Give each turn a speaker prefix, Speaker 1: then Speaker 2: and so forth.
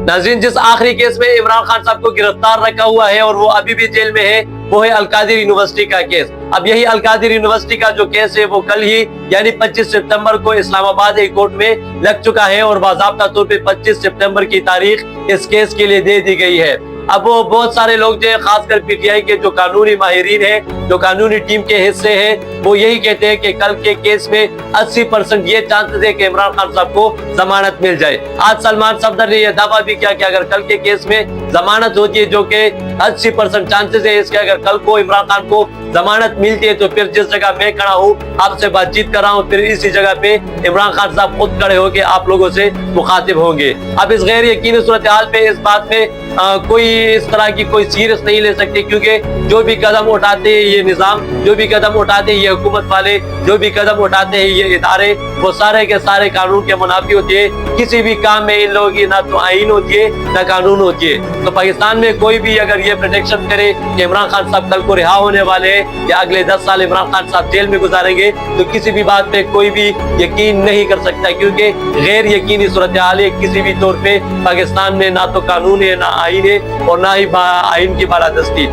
Speaker 1: नाज़रीन, जिस आखिरी केस में इमरान खान साहब को गिरफ्तार रखा हुआ है और वो अभी भी जेल में है, वो है अलकादिर यूनिवर्सिटी का केस। अब यही अलकादिर यूनिवर्सिटी का जो केस है वो कल ही यानी 25 सितंबर को इस्लामाबाद हाई कोर्ट में लग चुका है और बाज़ाब्ता तौर पे 25 सितंबर की तारीख इस केस के लिए दे दी गई है। अब वो बहुत सारे लोग जो है, खासकर पीटीआई के जो कानूनी माहिरीन हैं, जो कानूनी टीम के हिस्से हैं, वो यही कहते हैं कि कल के केस में 80% ये चांसेस है कि इमरान खान साहब को जमानत मिल जाए। आज सलमान सफदर ने यह दावा भी किया कि अगर कल के केस में जमानत होती है, जो कि 80% चांसेस है इसके, अगर कल को इमरान खान को जमानत मिलती है तो फिर जिस जगह मैं खड़ा हूँ आपसे बातचीत कर रहा हूँ, फिर इसी जगह पे इमरान खान साहब खुद खड़े होकर आप लोगों से मुखातिब होंगे। अब इस गैर यकीनी सूरत हाल पे इस बात में कोई इस तरह की कोई सीरियस नहीं ले सकते, क्योंकि जो भी कदम उठाते हैं ये निजाम, जो भी कदम उठाते हैं ये हुकूमत वाले, जो भी कदम उठाते हैं ये इदारे, वो सारे के सारे कानून के मुनाफी होती है। किसी भी काम में इन लोगों की ना तो आईन होती है ना कानून होती है। तो पाकिस्तान में कोई भी अगर ये प्रेडिक्शन करे कि इमरान खान साहब कल को रिहा होने वाले हैं या अगले 10 साल इमरान खान साहब जेल में गुजारेंगे, तो किसी भी बात पे कोई भी यकीन नहीं कर सकता, क्योंकि गैर यकीनी सूरत हाल है। किसी भी तौर पे पाकिस्तान में ना तो कानून है, ना आईन है और ना ही आईन की बालादस्ती।